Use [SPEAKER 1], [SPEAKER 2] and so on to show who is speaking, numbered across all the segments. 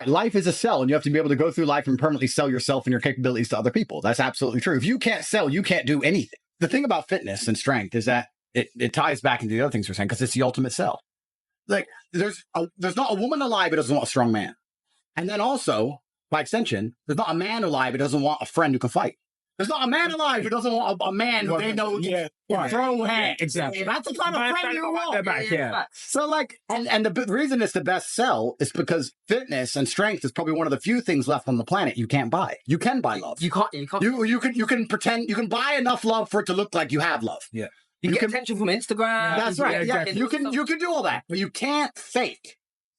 [SPEAKER 1] Life is a sell, and you have to be able to go through life and permanently sell yourself and your capabilities to other people. That's absolutely true. If you can't sell, you can't do anything. The thing about fitness and strength is that it ties back into the other things we're saying, because it's the ultimate sell. Like, there's not a woman alive who doesn't want a strong man. And then also, by extension, there's not a man alive who doesn't want a friend who can fight. There's not a man alive who doesn't want a man who they know can throw hands.
[SPEAKER 2] Exactly.
[SPEAKER 1] That's the kind of friend you want.
[SPEAKER 2] Yeah.
[SPEAKER 1] So, like, and the reason it's the best sell is because fitness and strength is probably one of the few things left on the planet you can't buy. You can buy love.
[SPEAKER 3] You can't.
[SPEAKER 1] You can pretend, you can buy enough love for it to look like you have love.
[SPEAKER 2] Yeah.
[SPEAKER 3] You get attention from Instagram.
[SPEAKER 1] That's right.
[SPEAKER 2] Yeah,
[SPEAKER 1] Yeah, you can do all that, but you can't fake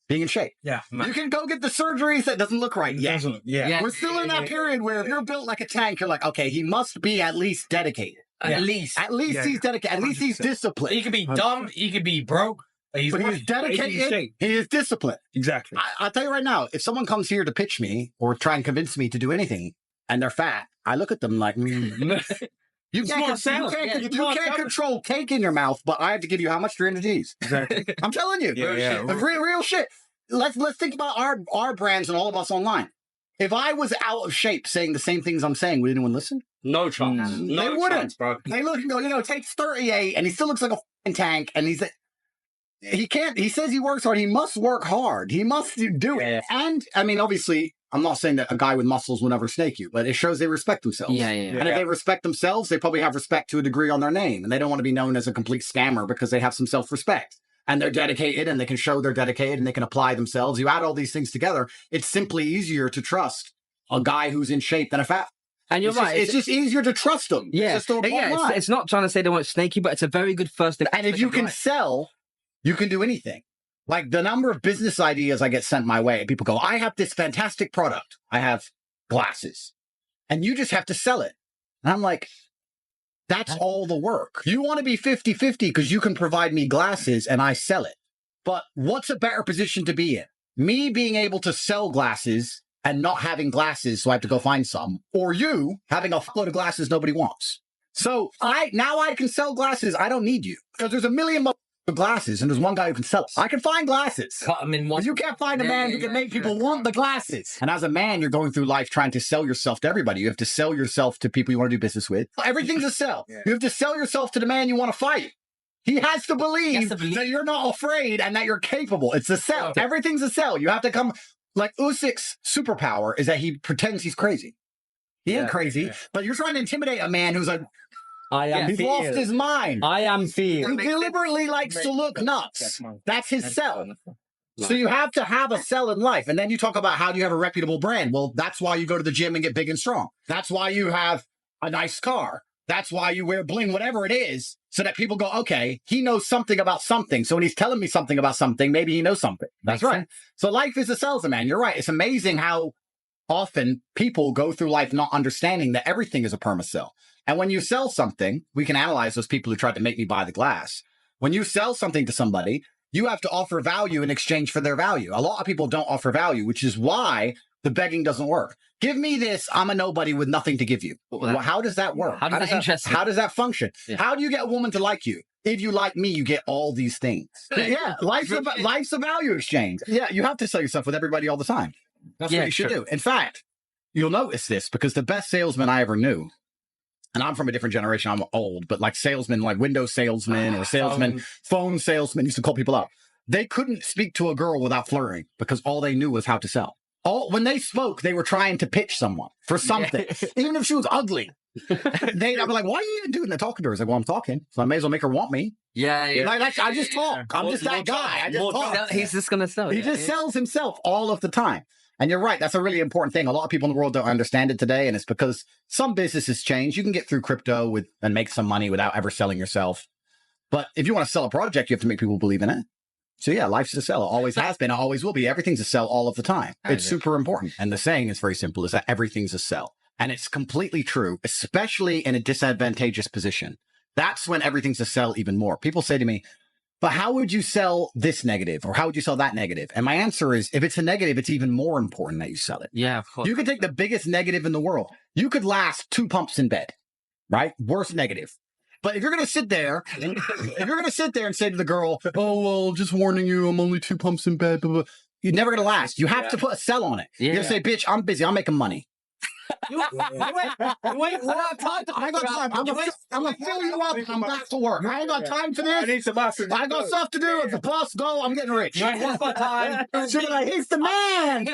[SPEAKER 1] being in shape.
[SPEAKER 2] Yeah.
[SPEAKER 1] You can go get the surgeries that doesn't look right yet.
[SPEAKER 2] Yeah.
[SPEAKER 1] We're still in that period where if you're built like a tank, you're like, okay, he must be at least dedicated.
[SPEAKER 3] At least
[SPEAKER 1] He's dedicated. At least he's disciplined.
[SPEAKER 4] He could be dumb. He could be broke.
[SPEAKER 1] But he's dedicated. He is disciplined.
[SPEAKER 2] Exactly.
[SPEAKER 1] I'll tell you right now, if someone comes here to pitch me or try and convince me to do anything and they're fat, I look at them like, You can't control cake in your mouth, but I have to give you how much? 300 G's.
[SPEAKER 2] Exactly.
[SPEAKER 1] I'm telling you. Real shit. Let's think about our brands and all of us online. If I was out of shape saying the same things I'm saying, would anyone listen?
[SPEAKER 4] No chance. No
[SPEAKER 1] They wouldn't.
[SPEAKER 4] chance, bro.
[SPEAKER 1] They look and go, Tate's 38 and he still looks like a f***ing tank, and he says he works hard. He must work hard. He must do it.
[SPEAKER 4] Yeah.
[SPEAKER 1] And I mean, obviously, I'm not saying that a guy with muscles will never snake you, but it shows they respect themselves.
[SPEAKER 3] Yeah.
[SPEAKER 1] And if they respect themselves, they probably have respect to a degree on their name, and they don't want to be known as a complete scammer because they have some self-respect. And they're dedicated, and they can show they're dedicated, and they can apply themselves. You add all these things together, it's simply easier to trust a guy who's in shape than a fat.
[SPEAKER 3] And you're right.
[SPEAKER 1] It's just easier to trust them.
[SPEAKER 3] Yeah.
[SPEAKER 1] It's
[SPEAKER 3] It's not trying to say they won't snake you, but it's a very good first.
[SPEAKER 1] And if you can sell, you can do anything. Like the number of business ideas I get sent my way, people go, I have this fantastic product. I have glasses. And you just have to sell it. And I'm like, that's all the work. You want to be 50-50 because you can provide me glasses and I sell it. But what's a better position to be in? Me being able to sell glasses and not having glasses, so I have to go find some. Or you having a load of glasses nobody wants. So now I can sell glasses. I don't need you. Because there's a million glasses and there's one guy who can sell it. I can find glasses.
[SPEAKER 4] Cut them in one.
[SPEAKER 1] But you can't find a man who can make people want the glasses. And as a man, you're going through life trying to sell yourself to everybody. You have to sell yourself to people you want to do business with. Everything's a sell. You have to sell yourself to the man you want to fight. He has to believe that you're not afraid and that you're capable. It's a sell. Okay. Everything's a sell. You have to come. Like Usyk's superpower is that he pretends he's crazy. He ain't crazy, but you're trying to intimidate a man who's like, he's lost his mind.
[SPEAKER 2] I am fear.
[SPEAKER 1] He deliberately likes to look nuts. That's his sell. So you have to have a sell in life. And then you talk about how do you have a reputable brand? Well, that's why you go to the gym and get big and strong. That's why you have a nice car. That's why you wear bling, whatever it is, so that people go, okay, he knows something about something. So when he's telling me something about something, maybe he knows something. That's right. So life is a salesman. You're right. It's amazing how often people go through life not understanding that everything is a perma-sell. And when you sell something, we can analyze those people who tried to make me buy the glass. When you sell something to somebody, you have to offer value in exchange for their value. A lot of people don't offer value, which is why the begging doesn't work. Give me this. I'm a nobody with nothing to give you. Well, how does that work?
[SPEAKER 3] How does that
[SPEAKER 1] function? Yeah. How do you get a woman to like you? If you like me, you get all these things. Yeah, life's a value exchange. Yeah, you have to sell yourself with everybody all the time. That's what you should do. In fact, you'll notice this because the best salesman I ever knew, and I'm from a different generation, I'm old, but like salesmen, like Windows salesmen or salesmen, phone salesmen used to call people up. They couldn't speak to a girl without flirting because all they knew was how to sell. When they spoke, they were trying to pitch someone for something, even if she was ugly. I'd be like, why are you even doing that talking to her? It's like, well, I'm talking, so I may as well make her want me.
[SPEAKER 3] Yeah.
[SPEAKER 1] Like, I just talk. I'm just that guy. I just talk.
[SPEAKER 3] He's just going to sell.
[SPEAKER 1] He just sells himself all of the time. And you're right. That's a really important thing. A lot of people in the world don't understand it today. And it's because some businesses change. You can get through crypto and make some money without ever selling yourself. But if you want to sell a project, you have to make people believe in it. So yeah, life's a sell. It always has been. It always will be. Everything's a sell all of the time. It's super important. And the saying is very simple, is that everything's a sell. And it's completely true, especially in a disadvantageous position. That's when everything's a sell even more. People say to me, but how would you sell this negative? Or how would you sell that negative? And my answer is, if it's a negative, it's even more important that you sell it.
[SPEAKER 3] Yeah, of course.
[SPEAKER 1] You could take the biggest negative in the world. You could last 2 pumps in bed, right? Worst negative. But if you're going to sit there, and say to the girl, oh, well, just warning you, I'm only 2 pumps in bed, blah, blah, you're never going to last. You have to put a sell on it.
[SPEAKER 3] Yeah.
[SPEAKER 1] You say, bitch, I'm busy. I'm making money.
[SPEAKER 4] Wait, what time?
[SPEAKER 1] I ain't got time. I'm gonna fill you up. I'm back to work. I ain't got time for this.
[SPEAKER 2] I need some muscle.
[SPEAKER 1] I got stuff to do. If the boss go, I'm getting rich.
[SPEAKER 4] What's my time?
[SPEAKER 1] She'll be like, he's the man.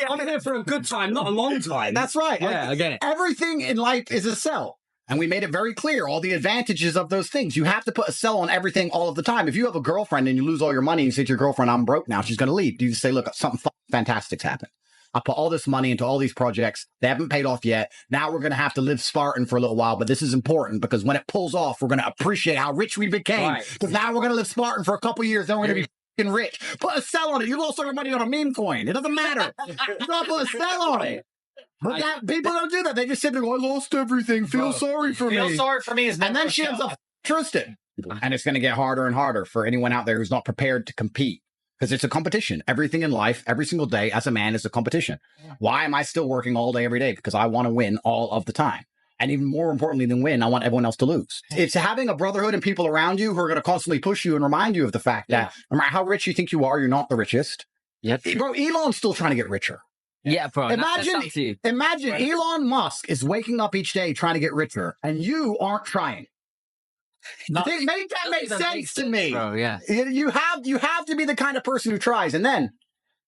[SPEAKER 5] I'm here for a good time, not a long time.
[SPEAKER 1] That's right.
[SPEAKER 3] Yeah, I get it.
[SPEAKER 1] Everything in life is a sell. And we made it very clear, all the advantages of those things. You have to put a sell on everything all of the time. If you have a girlfriend and you lose all your money and you say to your girlfriend, I'm broke now, she's going to leave. You just say, look, something fantastic's happened. I put all this money into all these projects. They haven't paid off yet. Now we're going to have to live Spartan for a little while. But this is important because when it pulls off, we're going to appreciate how rich we became. Because now we're going to live Spartan for a couple years. Then we're going to be fucking rich. Put a sell on it. You lost all your money on a meme coin. It doesn't matter. You got to put a sell on it. But people don't do that. They just sit there and go, I lost everything. Feel sorry for me.
[SPEAKER 4] Feel sorry for me is
[SPEAKER 1] And then she ends up trusting. And it's going to get harder and harder for anyone out there who's not prepared to compete. Because it's a competition. Everything in life, every single day as a man is a competition. Why am I still working all day, every day? Because I want to win all of the time. And even more importantly than win, I want everyone else to lose. It's having a brotherhood and people around you who are going to constantly push you and remind you of the fact that no matter how rich you think you are, you're not the richest.
[SPEAKER 3] Yep.
[SPEAKER 1] Bro, Elon's still trying to get richer.
[SPEAKER 3] Yeah, bro.
[SPEAKER 1] Imagine Elon Musk is waking up each day trying to get richer and you aren't trying. Make that make sense to me.
[SPEAKER 3] Bro, yeah.
[SPEAKER 1] You have to be the kind of person who tries. And then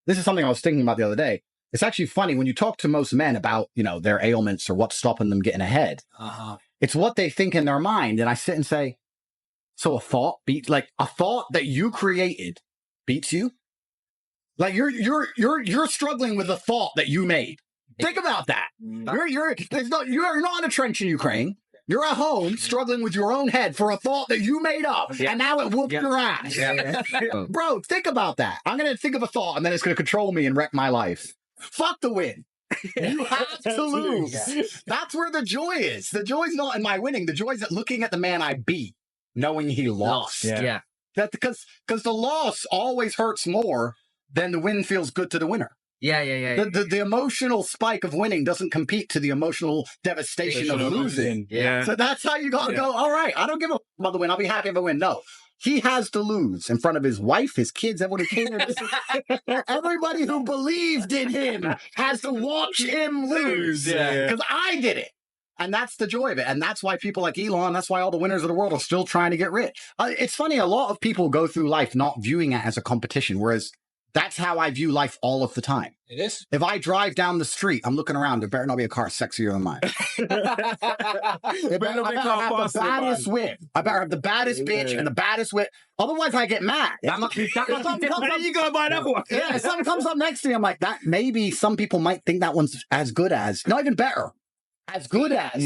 [SPEAKER 1] this is something I was thinking about the other day. It's actually funny when you talk to most men about, their ailments or what's stopping them getting ahead. It's what they think in their mind. And I sit and say, so a thought that you created beats you? Like you're struggling with a thought that you made. Think about that. You're not in a trench in Ukraine. You're at home struggling with your own head for a thought that you made up, and now it whooped your ass. Bro, think about that. I'm going to think of a thought, and then it's going to control me and wreck my life. Fuck the win. You have to lose. That's where the joy is. The joy is not in my winning. The joy is at looking at the man I beat, knowing he lost.
[SPEAKER 3] Yeah.
[SPEAKER 1] That because the loss always hurts more than the win feels good to the winner.
[SPEAKER 3] Yeah.
[SPEAKER 1] The emotional spike of winning doesn't compete to the emotional devastation of losing.
[SPEAKER 3] Yeah.
[SPEAKER 1] So that's how you gotta go, all right, I don't give a about the win. I'll be happy if I win. No. He has to lose in front of his wife, his kids, everyone who cares. Everybody who believed in him has to watch him lose. Because I did it. And that's the joy of it. And that's why people like Elon, that's why all the winners of the world are still trying to get rich. It's funny, a lot of people go through life not viewing it as a competition, whereas that's how I view life all of the time.
[SPEAKER 4] It is.
[SPEAKER 1] If I drive down the street, I'm looking around. There better not be a car sexier than mine. I better have the baddest whip. I better have the baddest bitch and the baddest whip. Otherwise, I get mad.
[SPEAKER 5] You gotta buy another one.
[SPEAKER 1] Yeah, if something comes up next to me, I'm like, that maybe some people might think that one's as good as, not even better. As good as.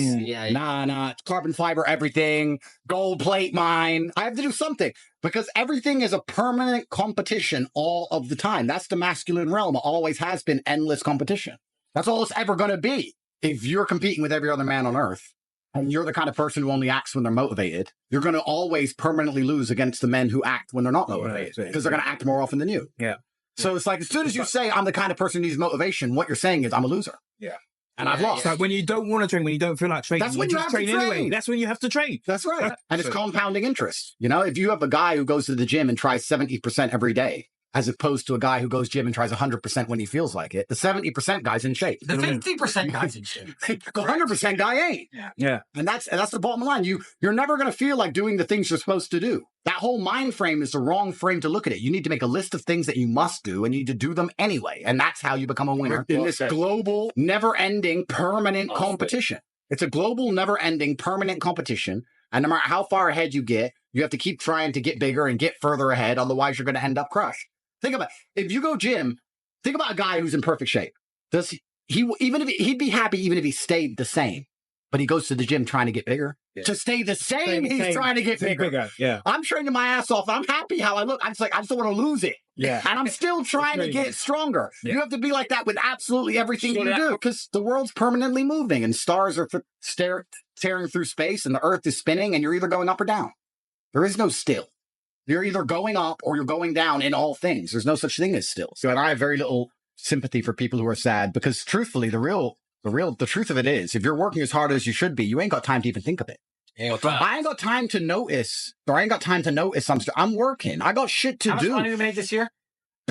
[SPEAKER 1] Nah, it's carbon fiber, everything, gold plate mine. I have to do something because everything is a permanent competition all of the time. That's the masculine realm. It always has been endless competition. That's all it's ever going to be. If you're competing with every other man on earth and you're the kind of person who only acts when they're motivated, you're going to always permanently lose against the men who act when they're not motivated because they're going to act more often than you.
[SPEAKER 2] Yeah.
[SPEAKER 1] So it's like, as soon as you say, I'm the kind of person who needs motivation, what you're saying is I'm a loser.
[SPEAKER 2] Yeah.
[SPEAKER 1] And I've lost.
[SPEAKER 2] So when you don't want to train, when you don't feel like training,
[SPEAKER 1] that's when you have to train
[SPEAKER 2] anyway. That's when you have to train.
[SPEAKER 1] That's right. And it's compounding interest. If you have a guy who goes to the gym and tries 70% every day, as opposed to a guy who goes gym and tries 100% when he feels like it, the 70% guy's in shape.
[SPEAKER 4] The 50% guy's in shape.
[SPEAKER 1] The 100% guy ain't.
[SPEAKER 2] Yeah.
[SPEAKER 1] And that's the bottom line. You're never going to feel like doing the things you're supposed to do. That whole mind frame is the wrong frame to look at it. You need to make a list of things that you must do and you need to do them anyway. And that's how you become a winner in this global, never-ending, permanent competition. It's a global, never-ending, permanent competition. And no matter how far ahead you get, you have to keep trying to get bigger and get further ahead. Otherwise, you're going to end up crushed. Think about it. If you go gym, think about a guy who's in perfect shape. He'd be happy even if he stayed the same. But he goes to the gym trying to get bigger. Yeah. To stay the same, he's trying to get bigger.
[SPEAKER 2] Yeah.
[SPEAKER 1] I'm training my ass off. I'm happy how I look. I just don't want to lose it.
[SPEAKER 2] Yeah.
[SPEAKER 1] And I'm still trying to get stronger. Yeah. You have to be like that with absolutely everything you do because the world's permanently moving and stars are tearing through space and the earth is spinning and you're either going up or down. There is no still. You're either going up or you're going down in all things. There's no such thing as still. So, and I have very little sympathy for people who are sad because truthfully, the truth of it is, if you're working as hard as you should be, you ain't got time to even think of it. I ain't got time to notice, I'm working. I got shit to do.
[SPEAKER 4] How much money we made this year?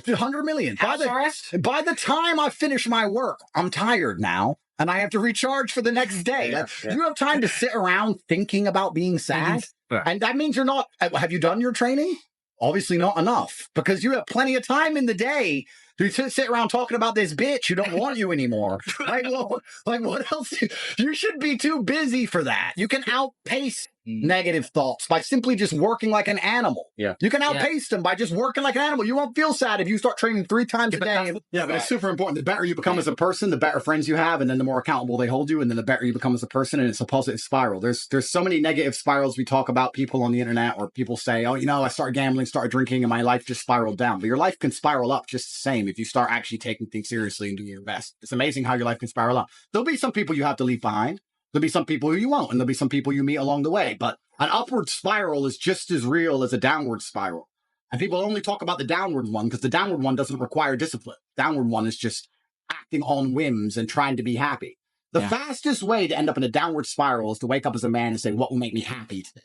[SPEAKER 1] 100 million. By
[SPEAKER 4] House
[SPEAKER 1] the time I finish my work, I'm tired now. And I have to recharge for the next day. You have time to sit around thinking about being sad. And that means you're not. Have you done your training? Obviously not enough, because you have plenty of time in the day to sit around talking about this bitch who don't want you anymore. What else? You should be too busy for that. You can outpace negative thoughts by simply just working like an animal.
[SPEAKER 3] Yeah.
[SPEAKER 1] You can outpace them by just working like an animal. You won't feel sad if you start training 3 times a day. But it's super important. The better you become as a person, the better friends you have, and then the more accountable they hold you, and then the better you become as a person, and it's a positive spiral. There's so many negative spirals we talk about, people on the internet, or people say, oh, I started gambling, started drinking, and my life just spiraled down. But your life can spiral up just the same if you start actually taking things seriously and doing your best. It's amazing how your life can spiral up. There'll be some people you have to leave behind. There'll be some people who you won't, and there'll be some people you meet along the way. But an upward spiral is just as real as a downward spiral. And people only talk about the downward one because the downward one doesn't require discipline. Downward one is just acting on whims and trying to be happy. The fastest way to end up in a downward spiral is to wake up as a man and say, what will make me happy today?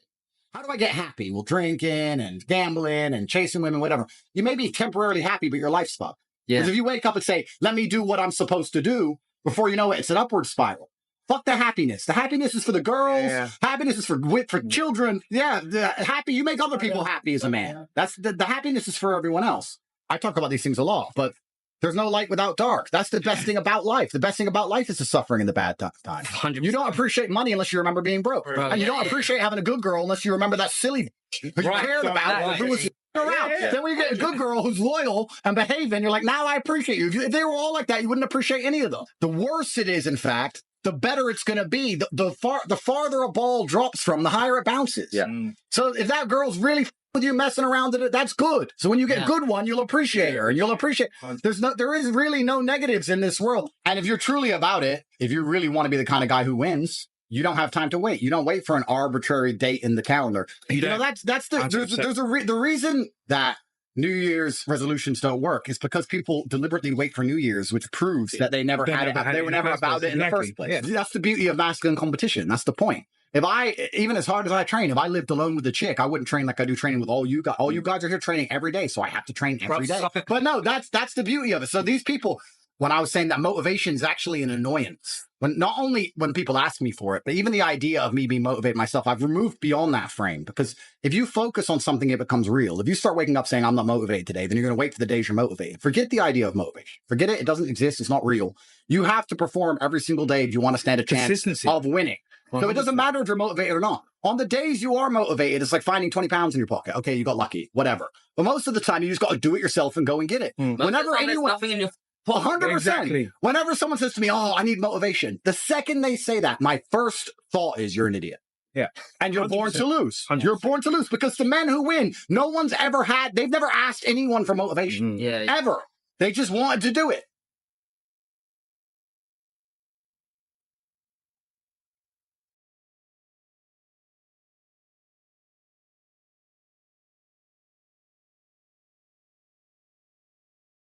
[SPEAKER 1] How do I get happy? Well, drinking and gambling and chasing women, whatever. You may be temporarily happy, but your life's fucked. Because if you wake up and say, let me do what I'm supposed to do, before you know it, it's an upward spiral. Fuck the happiness. The happiness is for the girls. Happiness is for children. Happy. You make other people happy as a man. That's the happiness is for everyone else. I talk about these things a lot, but there's no light without dark. That's the best thing about life. The best thing about life is the suffering in the bad times.
[SPEAKER 3] 100%.
[SPEAKER 1] You don't appreciate money unless you remember being broke. And you don't appreciate having a good girl unless you remember that silly who you cared about who was around. Then when you get a good girl who's loyal and behaving, you're like, now I appreciate you. If they were all like that, you wouldn't appreciate any of them. The worse it is, in fact, the better it's going to be. The farther a ball drops from, the higher it bounces. So if that girl's really with you messing around with it, that's good. So when you get a good one, you'll appreciate her, and you'll appreciate. There is really no negatives in this world. And if you're truly about it, if you really want to be the kind of guy who wins, you don't have time to wait. You don't wait for an arbitrary date in the calendar. The reason that New Year's resolutions don't work is because people deliberately wait for New Year's, which proves that they were never about it in the first place. That's the beauty of masculine competition. That's the point. Even as hard as I train, if I lived alone with a chick, I wouldn't train like I do training with all you guys. All you guys are here training every day, so I have to train every day. But no, that's the beauty of it. So these people, when I was saying that motivation is actually an annoyance, not only when people ask me for it, but even the idea of me being motivated myself, I've removed beyond that frame. Because if you focus on something, it becomes real. If you start waking up saying, I'm not motivated today, then you're going to wait for the days you're motivated. Forget the idea of motivation. Forget it. It doesn't exist. It's not real. You have to perform every single day if you want to stand a chance of winning. 100%. So it doesn't matter if you're motivated or not. On the days you are motivated, it's like finding 20 pounds in your pocket. Okay, you got lucky, whatever. But most of the time, you just got to do it yourself and go and get it. Whenever anyone... 100%. Exactly. Whenever someone says to me, oh, I need motivation, the second they say that, my first thought is, you're an idiot. And you're 100%. Born to lose. 100%. You're born to lose, because the men who win, they've never asked anyone for motivation. Ever. They just wanted to do it.